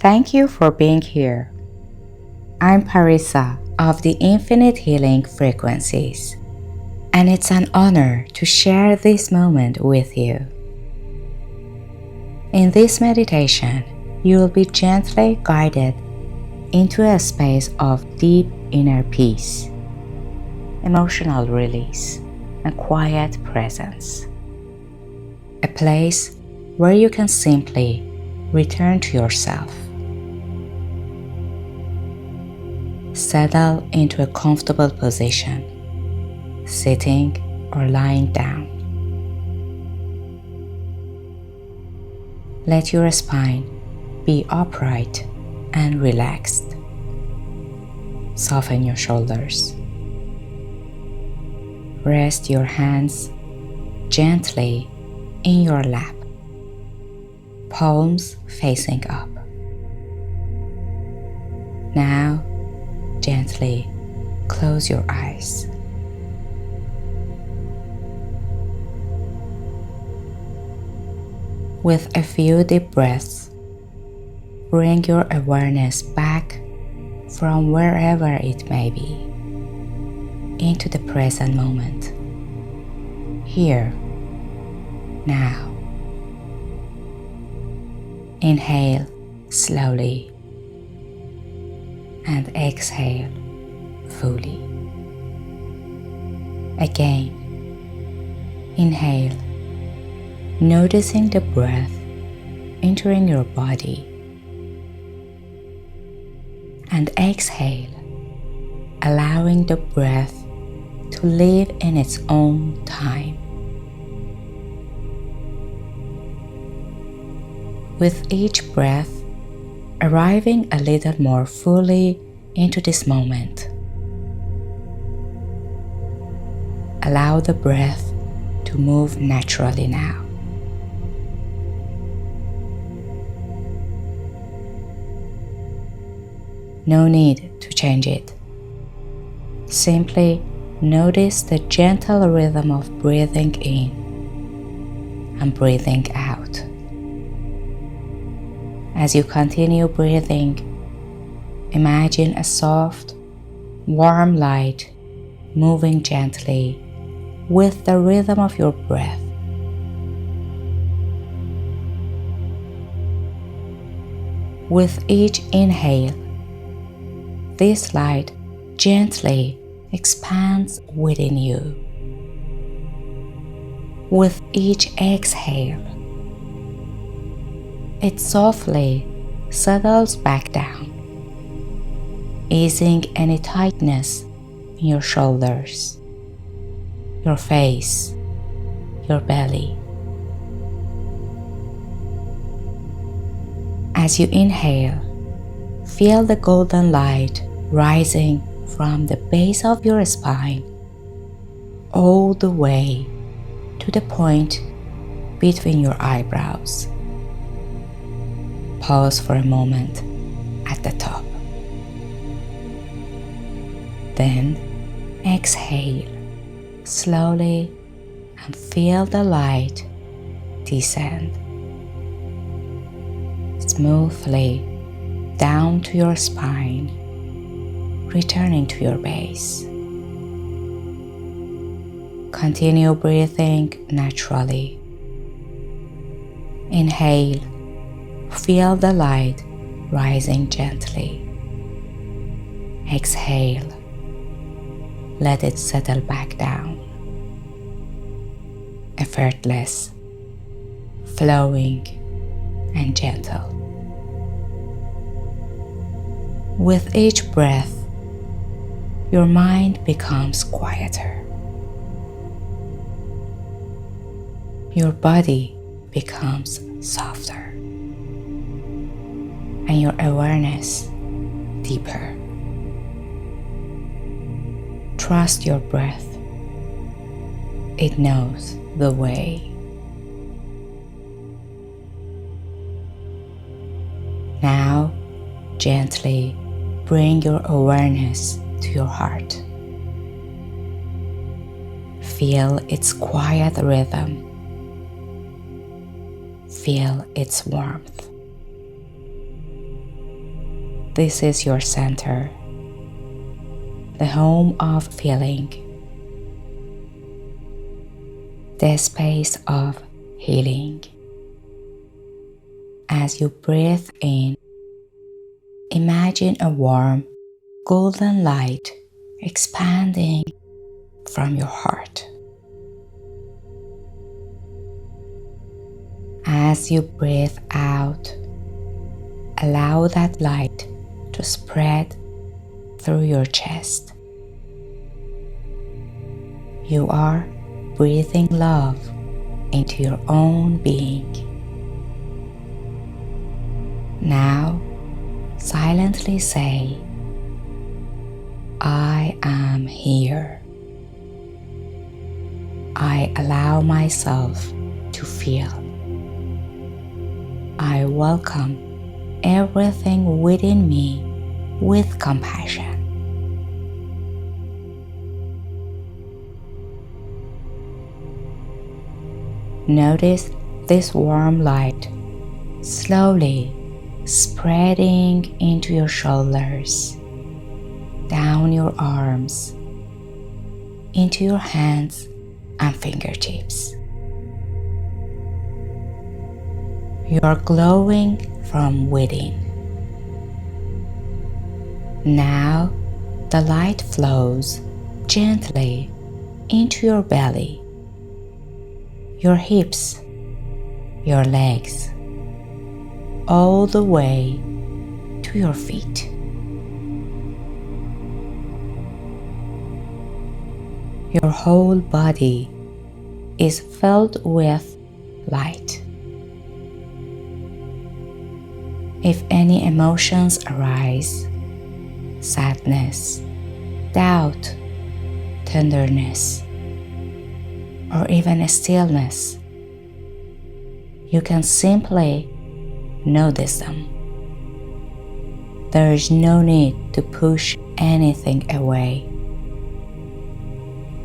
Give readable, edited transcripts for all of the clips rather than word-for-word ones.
Thank you for being here. I'm Parisa of the Infinite Healing Frequencies, and it's an honor to share this moment with you. In this meditation, you will be gently guided into a space of deep inner peace, emotional release, and quiet presence. A place where you can simply return to yourself. Settle into a comfortable position, sitting or lying down. Let your spine be upright and relaxed. Soften your shoulders. Rest your hands gently in your lap, palms facing up. Now, gently close your eyes. With a few deep breaths, bring your awareness back from wherever it may be into the present moment, here, now. Inhale slowly and exhale fully. Again, inhale, noticing the breath entering your body, and exhale, allowing the breath to live in its own time. With each breath, arriving a little more fully into this moment. Allow the breath to move naturally now. No need to change it. Simply notice the gentle rhythm of breathing in and breathing out. As you continue breathing, imagine a soft, warm light moving gently with the rhythm of your breath. With each inhale, this light gently expands within you. With each exhale, it softly settles back down, easing any tightness in your shoulders, your face, your belly. As you inhale, feel the golden light rising from the base of your spine all the way to the point between your eyebrows. Pause for a moment at the top. Then exhale slowly and feel the light descend smoothly down to your spine, returning to your base. Continue breathing naturally. Inhale, feel the light rising gently. Exhale, let it settle back down. Effortless, flowing, and gentle. With each breath, your mind becomes quieter. Your body becomes softer, and your awareness deeper. Trust your breath. It knows the way. Now, gently bring your awareness to your heart. Feel its quiet rhythm. Feel its warmth. This is your center, the home of feeling, the space of healing. As you breathe in, imagine a warm, golden light expanding from your heart. As you breathe out, allow that light to spread through your chest. You are breathing love into your own being. Now, silently say, I am here. I allow myself to feel. I welcome everything within me with compassion. Notice this warm light slowly spreading into your shoulders, down your arms, into your hands and fingertips. You are glowing from within. Now the light flows gently into your belly, your hips, your legs, all the way to your feet. Your whole body is filled with light. If any emotions arise, sadness, doubt, tenderness, or even a stillness, you can simply notice them. There is no need to push anything away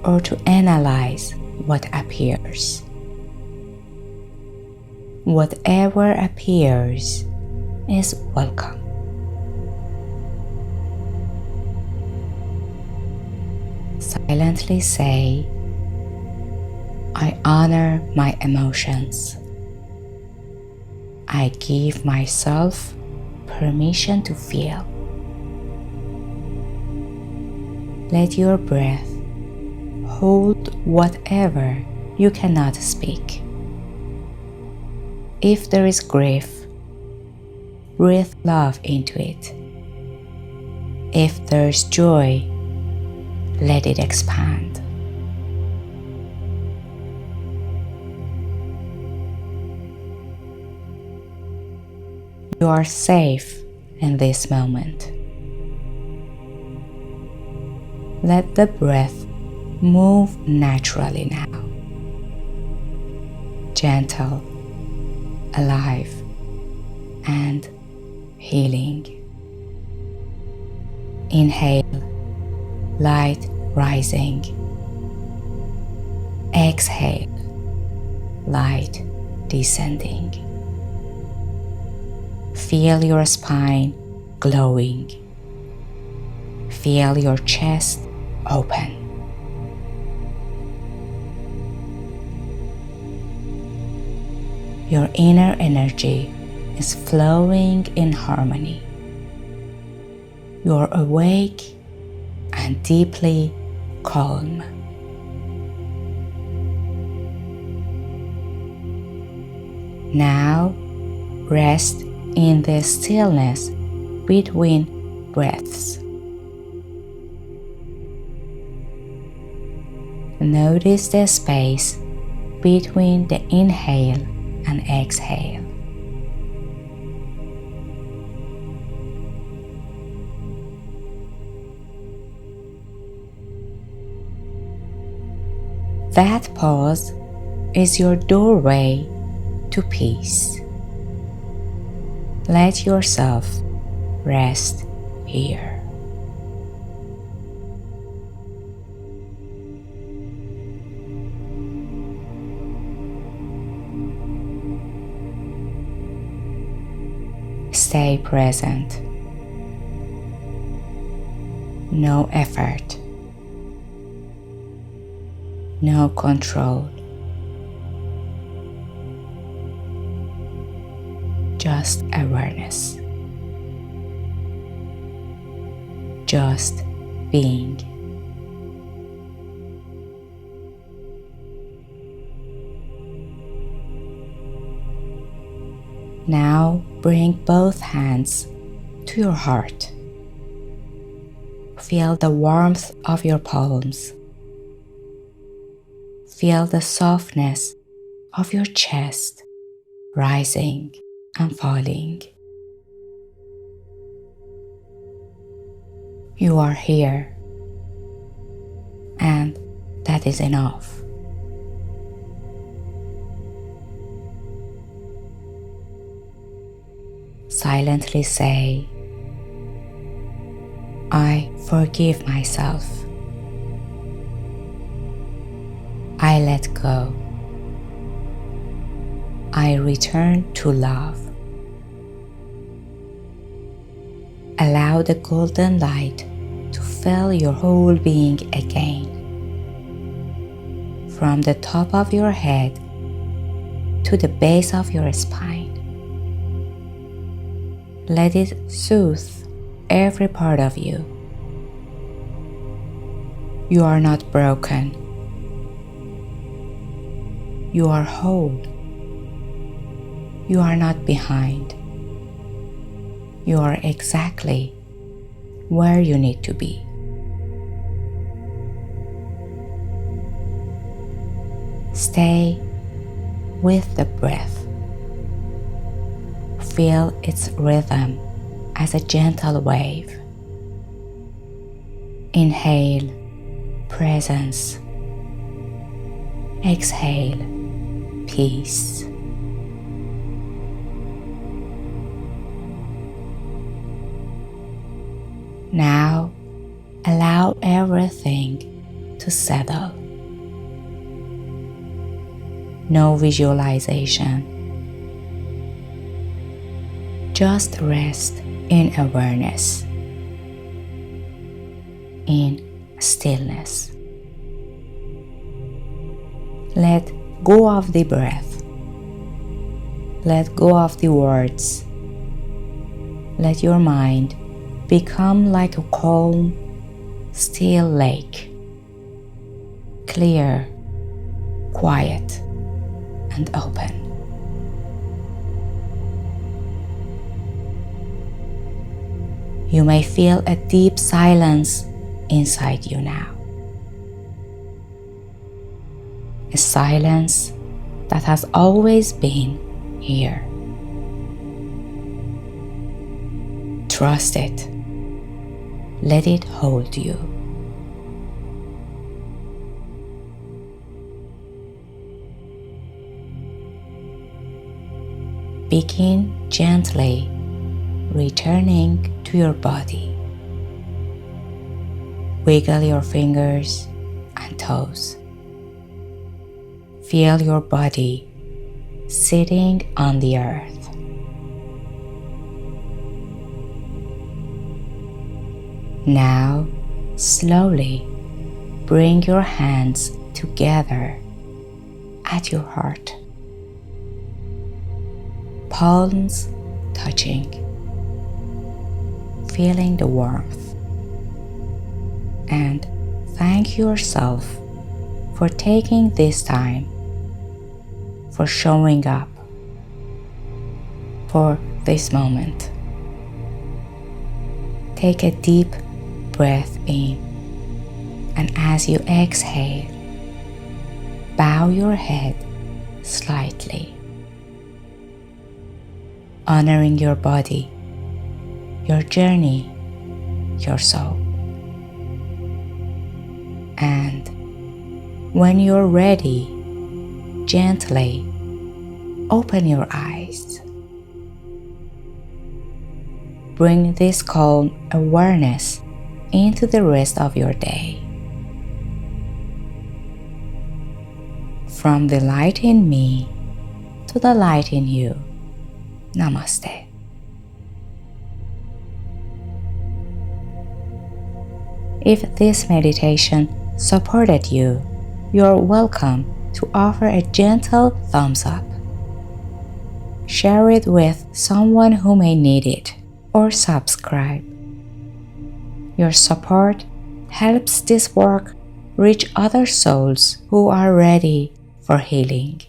or to analyze what appears. Whatever appears is welcome. Silently say, I honor my emotions. I give myself permission to feel. Let your breath hold whatever you cannot speak. If there is grief, breathe love into it. If there is joy, let it expand. You are safe in this moment. Let the breath move naturally now. Gentle, alive, and healing. Inhale, light rising. Exhale, light descending. Feel your spine glowing. Feel your chest open. Your inner energy is flowing in harmony. You are awake and deeply calm. Now rest in the stillness between breaths. Notice the space between the inhale and exhale. That pause is your doorway to peace. Let yourself rest here. Stay present No effort, no control, just awareness, just being. Now bring both hands to your heart. Feel the warmth of your palms. Feel the softness of your chest rising and falling. You are here, and that is enough. Silently say, I forgive myself. I let go. I return to love. Allow the golden light to fill your whole being again. From the top of your head to the base of your spine. Let it soothe every part of you. You are not broken. You are whole. You are not behind. You are exactly where you need to be. Stay with the breath. Feel its rhythm as a gentle wave. Inhale, presence. Exhale, peace. Now, allow everything to settle. No visualization. Just rest in awareness, in stillness. Let go of the breath. Let go of the words. Let your mind become like a calm, still lake. Clear, quiet, and open. You may feel a deep silence inside you now. A silence that has always been here. Trust it. Let it hold you. Begin gently returning to your body. Wiggle your fingers and toes. Feel your body sitting on the earth. Now, slowly bring your hands together at your heart. Palms touching. Feeling the warmth, and thank yourself for taking this time, for showing up, for this moment. Take a deep breath in, and as you exhale, bow your head slightly, honoring your body, your journey, your soul. And when you're ready, gently open your eyes. Bring this calm awareness into the rest of your day. From the light in me to the light in you. Namaste. If this meditation supported you, you're welcome to offer a gentle thumbs up. Share it with someone who may need it, or subscribe. Your support helps this work reach other souls who are ready for healing.